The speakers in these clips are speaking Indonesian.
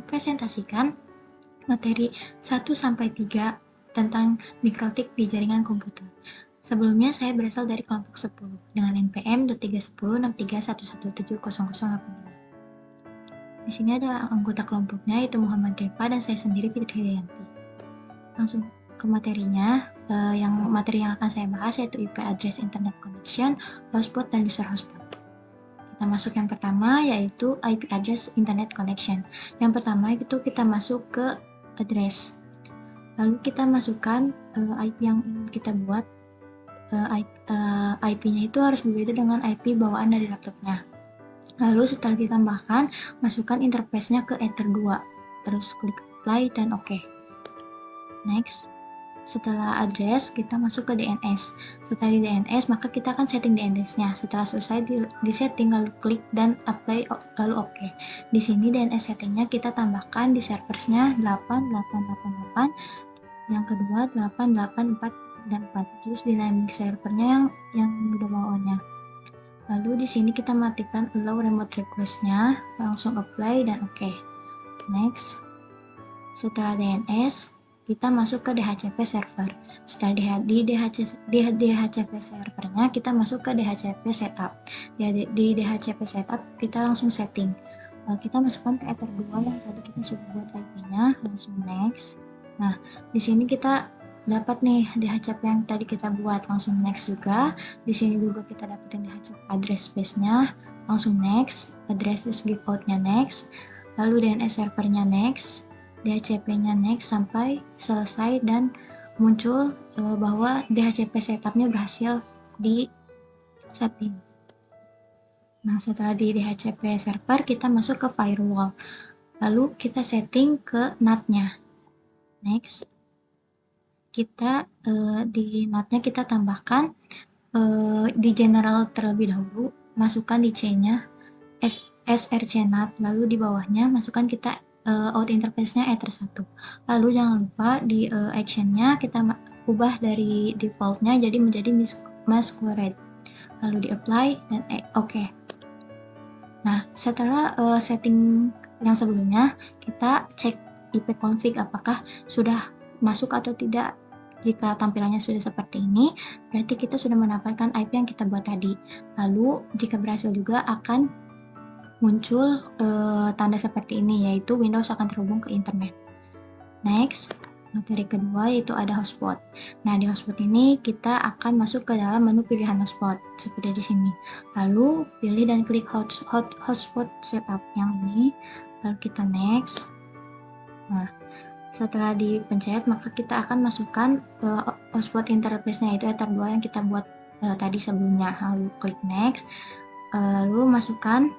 mempresentasikan materi 1-3 tentang mikrotik di jaringan komputer. Sebelumnya saya berasal dari kelompok 10 dengan NPM 3106311170085. Di sini ada anggota kelompoknya yaitu Muhammad Repa dan saya sendiri Fitri Hidayati. Langsung ke materinya. Materi yang akan saya bahas yaitu IP address internet connection, hotspot dan user hotspot. Kita masuk yang pertama yaitu IP address internet connection. Yang pertama itu kita masuk ke address. Lalu kita masukkan IP yang ingin kita buat. IP-nya itu harus berbeda dengan IP bawaan dari laptopnya. Lalu setelah ditambahkan, masukkan interface-nya ke Ether 2. Terus klik apply dan OK. Next. Setelah address, kita masuk ke DNS. Setelah di DNS, maka kita akan setting DNS-nya. Setelah selesai di setting, lalu klik dan apply, lalu OK. Di sini DNS settingnya kita tambahkan di serversnya 8888, yang kedua 884 dan 4. Terus dynamic servernya yang udah bawaannya. Lalu di sini kita matikan allow remote request-nya, langsung apply dan OK. Next. Setelah DNS, kita masuk ke DHCP server. Setelah di DHCP servernya, kita masuk ke DHCP setup. Di DHCP setup, kita langsung setting. Kita masukkan ke Ether 2 yang tadi kita sudah buat IP-nya, langsung next. Nah, di sini kita dapat nih DHCP yang tadi kita buat, langsung next juga. Di sini juga kita dapetin DHCP address space-nya, langsung next. Address give out-nya next. Lalu DNS servernya next. DHCP-nya next sampai selesai dan muncul bahwa DHCP setup-nya berhasil di setting. Nah, setelah di DHCP server, kita masuk ke firewall. Lalu kita setting ke NAT-nya. Next. Kita di NAT-nya kita tambahkan di general terlebih dahulu, masukkan di C-nya src NAT, lalu di bawahnya masukkan kita out interface-nya Ether 1. Lalu jangan lupa di action-nya kita ubah dari default-nya jadi menjadi masquerade. Lalu di apply dan OK. Nah, setelah setting yang sebelumnya, kita cek ipconfig apakah sudah masuk atau tidak. Jika tampilannya sudah seperti ini, berarti kita sudah mendapatkan IP yang kita buat tadi. Lalu, jika berhasil juga akan muncul tanda seperti ini, yaitu Windows akan terhubung ke internet. Next, materi kedua yaitu ada hotspot. Nah, di hotspot ini kita akan masuk ke dalam menu pilihan hotspot, seperti di sini. Lalu, pilih dan klik hotspot setup yang ini, lalu kita next. Nah, setelah dipencet, maka kita akan masukkan hotspot interface-nya, itu Ether 2 yang kita buat tadi sebelumnya. Lalu klik next, lalu masukkan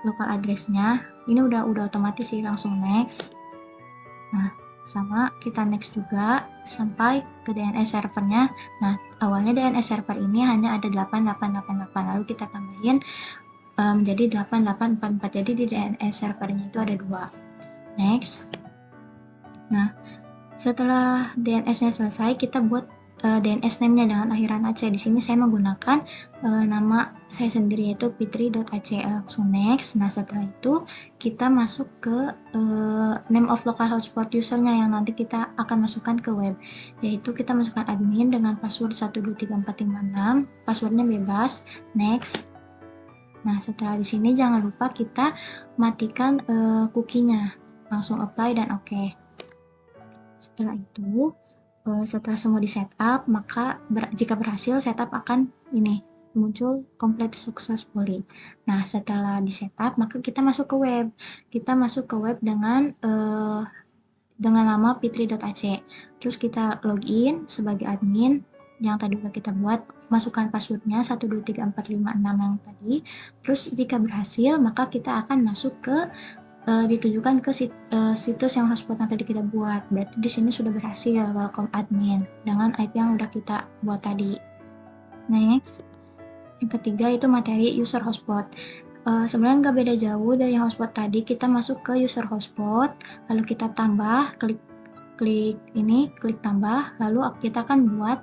local address-nya. Ini udah otomatis sih, langsung next. Nah, sama kita next juga sampai ke DNS servernya. Nah, awalnya DNS server ini hanya ada 8888, lalu kita tambahin menjadi 8844. Jadi di DNS servernya itu ada 2. Next. Nah, setelah DNS-nya selesai, kita buat DNS name-nya dengan akhiran AC. Di sini saya menggunakan nama saya sendiri yaitu fitri.ac. Langsung next. Nah, setelah itu kita masuk ke name of local hotspot user-nya yang nanti kita akan masukkan ke web. Yaitu kita masukkan admin dengan password 123456, passwordnya bebas. Next. Nah, setelah di sini jangan lupa kita matikan cookie-nya. Langsung apply dan OK. Setelah itu, setelah semua di setup, maka jika berhasil setup akan ini muncul complete successfully. Nah, setelah di setup, maka kita masuk ke web. Kita masuk ke web dengan nama fitri.ac. Terus kita login sebagai admin yang tadi udah kita buat, masukkan passwordnya 123456 yang tadi. Terus jika berhasil, maka kita akan masuk ke ditujukan ke situs yang hotspot yang tadi kita buat. Berarti di sini sudah berhasil welcome admin dengan IP yang udah kita buat tadi. Next, yang ketiga itu materi user hotspot. Sebenarnya nggak beda jauh dari hotspot tadi. Kita masuk ke user hotspot, lalu kita tambah, klik tambah, lalu kita akan buat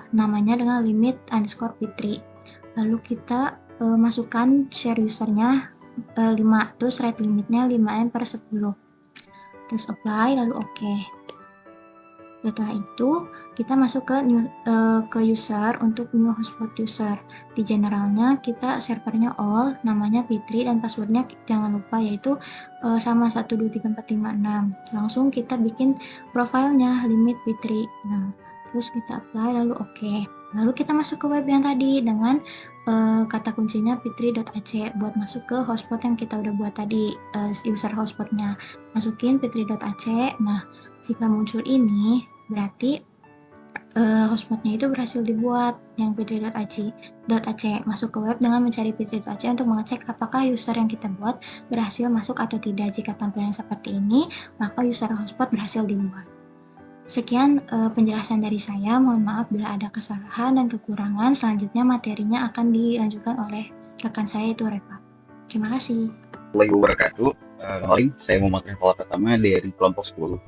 namanya dengan limit _fitri. Lalu kita masukkan share usernya 5, terus rate limitnya 5M per 10. Terus apply, lalu oke. Setelah itu, kita masuk ke user untuk new hotspot user. Di generalnya, kita servernya all, namanya Fitri, dan passwordnya jangan lupa yaitu sama 1234566. Langsung kita bikin profilnya limit Fitri. Nah, terus kita apply, lalu oke. Lalu kita masuk ke web yang tadi dengan kata kuncinya fitri.ac buat masuk ke hotspot yang kita udah buat tadi, user hotspotnya. Masukin fitri.ac. Nah, jika muncul ini, berarti hotspotnya itu berhasil dibuat yang fitri.ac. Masuk ke web dengan mencari fitri.ac untuk mengecek apakah user yang kita buat berhasil masuk atau tidak. Jika tampilan seperti ini, maka user hotspot berhasil dibuat. Sekian penjelasan dari saya. Mohon maaf bila ada kesalahan dan kekurangan. Selanjutnya materinya akan dilanjutkan oleh rekan saya, itu Reva. Terima kasih. Assalamualaikum wabarakatuh. Kenalin, saya Muhammad Reva pertama dari kelompok 10.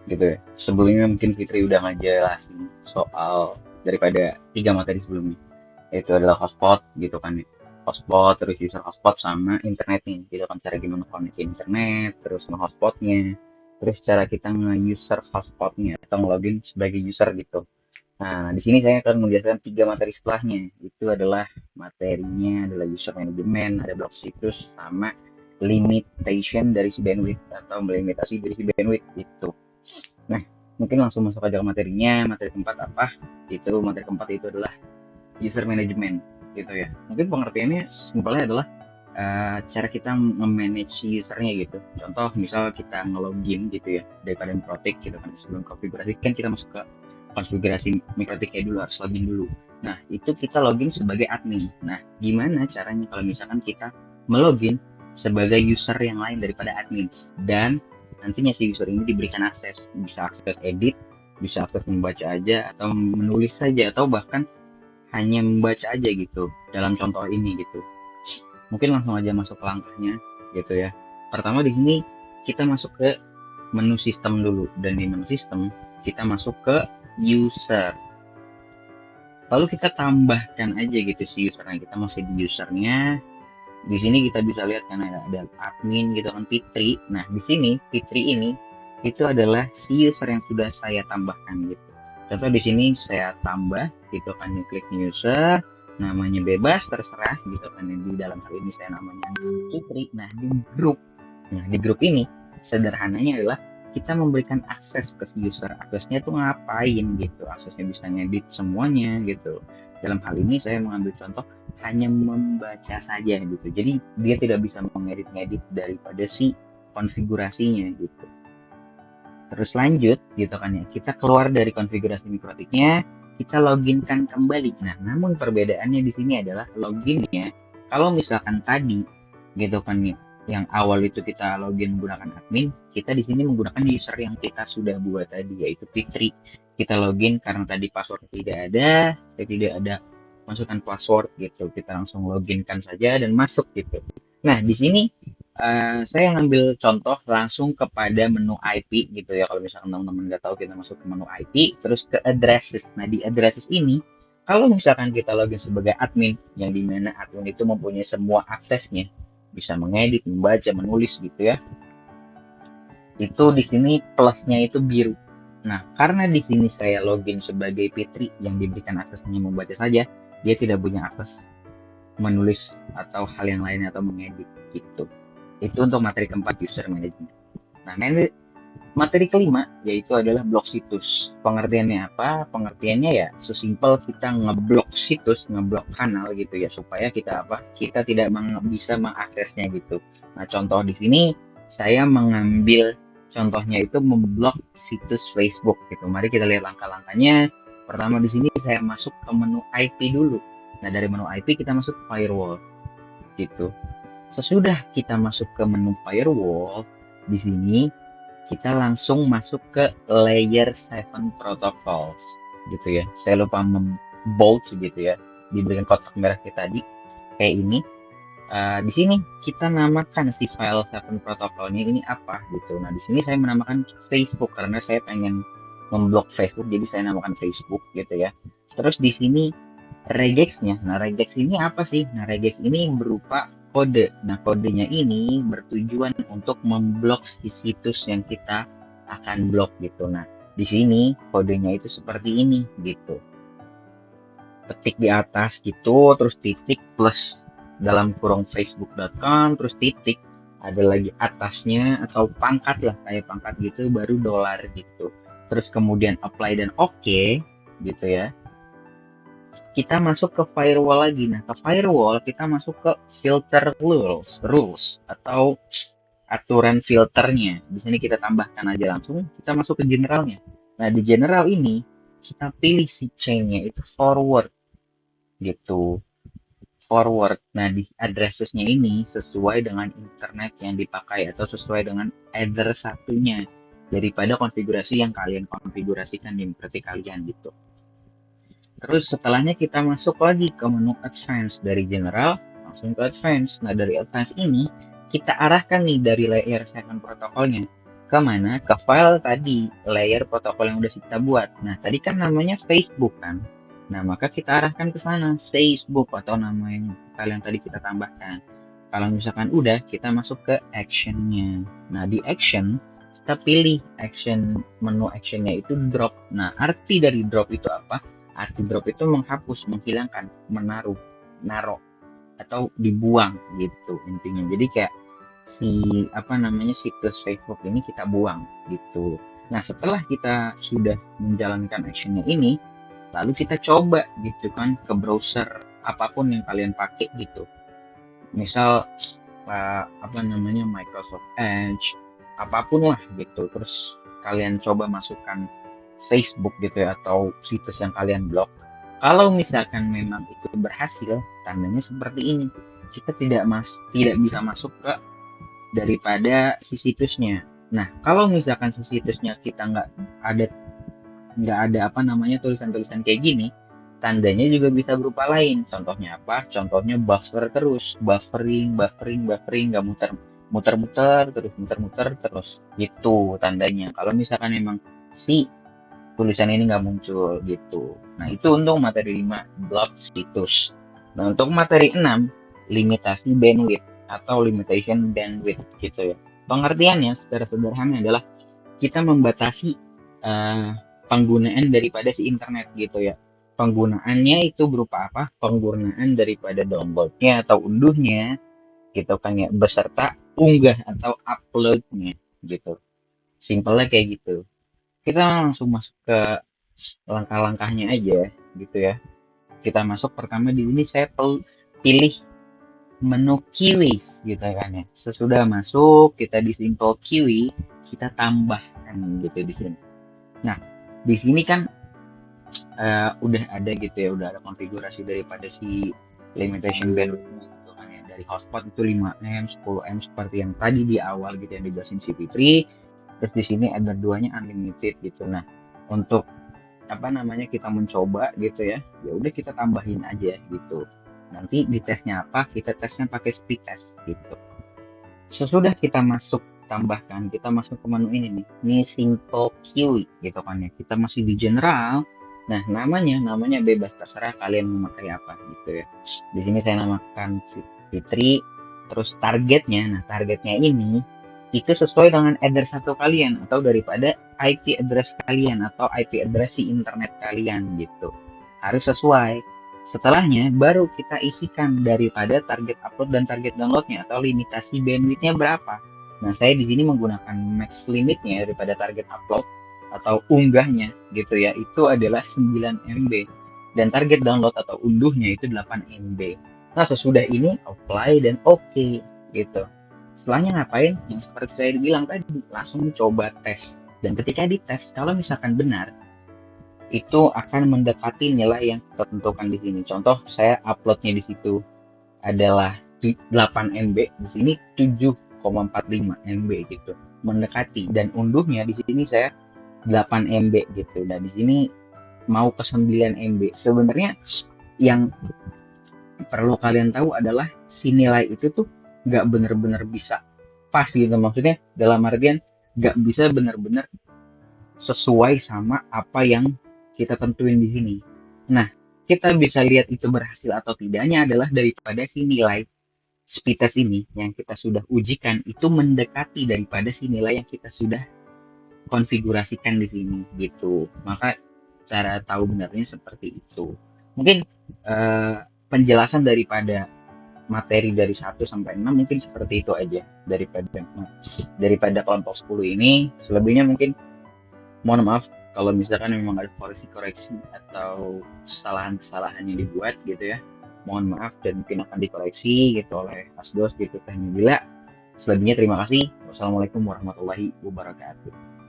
Gitu ya. Sebelumnya mungkin Fitri udah ngejelasin soal daripada 3 materi sebelumnya. Yaitu adalah hotspot gitu kan ya. Hotspot, terus user hotspot sama internetnya. Gitu kan, cara gimana connect internet, terus nge-hotspotnya, terus cara kita nge-user hotspotnya atau nge-login sebagai user gitu. Nah, di sini saya akan menjelaskan 3 materi setelahnya. Itu adalah materinya adalah user management, ada blok situs, sama limitation dari si bandwidth atau melimitasi dari si bandwidth itu. Nah, mungkin langsung masuk aja ke materinya. Materi keempat apa? Materi keempat itu adalah user management gitu ya. Mungkin pengertiannya simpelnya adalah cara kita nge-manage usernya gitu. Contoh misal kita nge-login gitu ya, daripada mikrotik gitu kan, sebelum konfigurasi kan kita masuk ke konfigurasi mikrotiknya dulu, harus login dulu. Nah, itu kita login sebagai admin. Nah, gimana caranya kalau misalkan kita melogin sebagai user yang lain daripada admin, dan nantinya si user ini diberikan akses, bisa akses edit, bisa akses membaca aja, atau menulis saja, atau bahkan hanya membaca aja gitu dalam contoh ini gitu. Mungkin langsung aja masuk ke langkahnya gitu ya. Pertama di sini kita masuk ke menu sistem dulu, dan di menu sistem kita masuk ke user. Lalu kita tambahkan aja gitu si usernya, kita masih di usernya. Di sini kita bisa lihat kan ada admin gitu kan, Fitri. Nah, di sini Fitri ini itu adalah si user yang sudah saya tambahkan gitu. Contoh di sini saya tambah gitu kan, klik user, namanya bebas terserah gitu kan. Di dalam hal ini saya namanya Fitri. Nah, di grup ini sederhananya adalah kita memberikan akses ke user. Aksesnya tuh ngapain gitu, aksesnya bisa ngedit semuanya gitu. Dalam hal ini saya mengambil contoh hanya membaca saja gitu, jadi dia tidak bisa mengedit-ngedit daripada si konfigurasinya gitu. Terus lanjut gitu kan ya, kita keluar dari konfigurasi mikrotiknya, kita loginkan kembali. Nah, namun perbedaannya di sini adalah loginnya, kalau misalkan tadi gitu kan ya, yang awal itu kita login menggunakan admin, kita di sini menggunakan user yang kita sudah buat tadi, yaitu Fitri. Kita login karena tadi password tidak ada, saya tidak ada masukkan password gitu, kita langsung loginkan saja dan masuk gitu. Nah, di sini saya ngambil contoh langsung kepada menu IP gitu ya. Kalau misalkan teman-teman nggak tahu, kita masuk ke menu IP, terus ke addresses. Nah, di addresses ini, kalau misalkan kita login sebagai admin, yang dimana admin itu mempunyai semua aksesnya, bisa mengedit, membaca, menulis gitu ya. Itu di sini plusnya itu biru. Nah, karena di sini saya login sebagai Fitri yang diberikan aksesnya membaca saja, dia tidak punya akses menulis atau hal yang lainnya atau mengedit gitu. Itu untuk materi keempat, user management. Nah, materi kelima yaitu adalah blok situs. Pengertiannya apa? Pengertiannya ya sesimpel kita ngeblok situs, ngeblok kanal gitu ya, supaya kita Kita tidak bisa mengaksesnya gitu. Nah, contoh di sini saya mengambil contohnya itu memblok situs Facebook gitu. Mari kita lihat langkah-langkahnya. Pertama di sini saya masuk ke menu IP dulu. Nah, dari menu IP kita masuk ke firewall gitu. Sesudah kita masuk ke menu firewall, di sini kita langsung masuk ke layer 7 protocols gitu ya. Saya lupa bold gitu ya, diberikan kotak merah kita tadi kayak ini. Di sini kita namakan si file 7 protokolnya ini apa gitu. Nah, di sini saya menamakan Facebook karena saya pengen memblok Facebook, jadi saya namakan Facebook gitu ya. Terus di sini regexnya. Nah, regex ini apa sih? Nah, regex ini berupa kode. Nah, kodenya ini bertujuan untuk memblok si situs yang kita akan blok gitu. Nah, di sini kodenya itu seperti ini gitu. Ketik di atas gitu, terus titik plus dalam kurung facebook.com, terus titik, ada lagi atasnya atau pangkat lah, kayak pangkat gitu, baru dolar gitu. Terus kemudian apply dan oke gitu ya. Kita masuk ke firewall lagi. Nah, ke firewall kita masuk ke filter rules atau aturan filternya. Di sini kita tambahkan aja langsung, kita masuk ke generalnya. Nah, di general ini kita pilih si chainnya itu forward gitu. Forward. Nah, di addressesnya ini sesuai dengan internet yang dipakai atau sesuai dengan header satunya daripada konfigurasi yang kalian konfigurasikan di berarti kalian gitu. Terus setelahnya kita masuk lagi ke menu advance dari general langsung ke advance. Nah, dari advance ini kita arahkan nih dari layer second protokolnya ke mana? Ke file tadi, layer protokol yang udah kita buat. Nah, tadi kan namanya Facebook kan. Nah, maka kita arahkan ke sana, Facebook atau nama yang file yang tadi kita tambahkan. Kalau misalkan udah, kita masuk ke actionnya. Nah, di action, kita pilih action, menu actionnya itu drop. Nah, arti dari drop itu apa? Arti drop itu menghapus, menghilangkan, menaruh, naro, atau dibuang gitu intinya. Jadi kayak situs Facebook ini kita buang gitu. Nah, setelah kita sudah menjalankan actionnya ini, lalu kita coba gitu kan ke browser apapun yang kalian pakai gitu. Misal Microsoft Edge, apapun lah gitu. Terus kalian coba masukkan Facebook gitu ya atau situs yang kalian blok. Kalau misalkan memang itu berhasil, tandanya seperti ini. Kita tidak bisa masuk ke daripada si situsnya. Nah, kalau misalkan si situsnya kita ada tulisan-tulisan kayak gini, tandanya juga bisa berupa lain. Contohnya apa? Contohnya buffer terus, buffering, nggak muter-muter terus gitu tandanya. Kalau misalkan memang si tulisan ini nggak muncul gitu. Nah, itu untuk materi 5, block situs. Nah, untuk materi 6, limitasi bandwidth atau limitation bandwidth gitu ya. Pengertiannya secara sederhana adalah kita membatasi penggunaan daripada si internet gitu ya. Penggunaannya itu berupa apa? Penggunaan daripada downloadnya atau unduhnya gitu kan ya, beserta unggah atau uploadnya gitu. Simpelnya kayak gitu. Kita langsung masuk ke langkah-langkahnya aja gitu ya. Kita masuk pertama di sini saya pilih menu keys gitu kan ya. Sesudah masuk kita di simple queue kita tambahkan gitu di sini. Nah, di sini kan udah ada gitu ya, udah ada konfigurasi daripada si limitation bandwidth gitu kan ya. Dari hotspot itu 5M, 10M seperti yang tadi di awal gitu yang dijelasin si Fitri. Terus di sini ada duanya unlimited gitu. Nah, untuk kita mencoba gitu ya, ya udah kita tambahin aja gitu. Nanti di tesnya apa? Kita tesnya pakai speed test gitu. Sesudah kita kita masuk ke menu ini nih, ini simple queue gitu kan ya. Kita masih di general. Nah, namanya bebas, terserah kalian mau pakai apa gitu ya. Di sini saya namakan Fitri, terus targetnya ini itu sesuai dengan address satu kalian atau daripada IP address kalian atau IP address si internet kalian gitu. Harus sesuai. Setelahnya baru kita isikan daripada target upload dan target downloadnya atau limitasi bandwidthnya berapa. Nah, saya di sini menggunakan max limitnya daripada target upload atau unggahnya gitu ya, itu adalah 9 MB dan target download atau unduhnya itu 8 MB. Nah, sesudah ini apply dan oke gitu. Setelahnya ngapain? Yang seperti saya bilang tadi, langsung coba tes. Dan ketika dites, kalau misalkan benar, itu akan mendekati nilai yang tertentukan di sini. Contoh, saya uploadnya di situ adalah 8 MB, di sini 7,45 MB gitu. Mendekati, dan unduhnya di sini saya 8 MB gitu. Dan di sini mau ke 9 MB. Sebenarnya yang perlu kalian tahu adalah si nilai itu tuh nggak benar-benar bisa pas gitu. Maksudnya dalam artian nggak bisa benar-benar sesuai sama apa yang kita tentuin di sini. Nah, kita bisa lihat itu berhasil atau tidaknya adalah daripada si nilai speed test ini yang kita sudah ujikan itu mendekati daripada si nilai yang kita sudah konfigurasikan di sini gitu. Maka cara tahu benarnya seperti itu. Mungkin eh, penjelasan daripada materi dari 1 sampai 6 mungkin seperti itu aja daripada kelompok 10 ini. Selebihnya mungkin mohon maaf kalau misalkan memang ada koreksi-koreksi atau kesalahan-kesalahan yang dibuat gitu ya. Mohon maaf dan mungkin akan dikoreksi gitu oleh Asdos gitu Teh Nabila. Selebihnya terima kasih. Wassalamualaikum warahmatullahi wabarakatuh.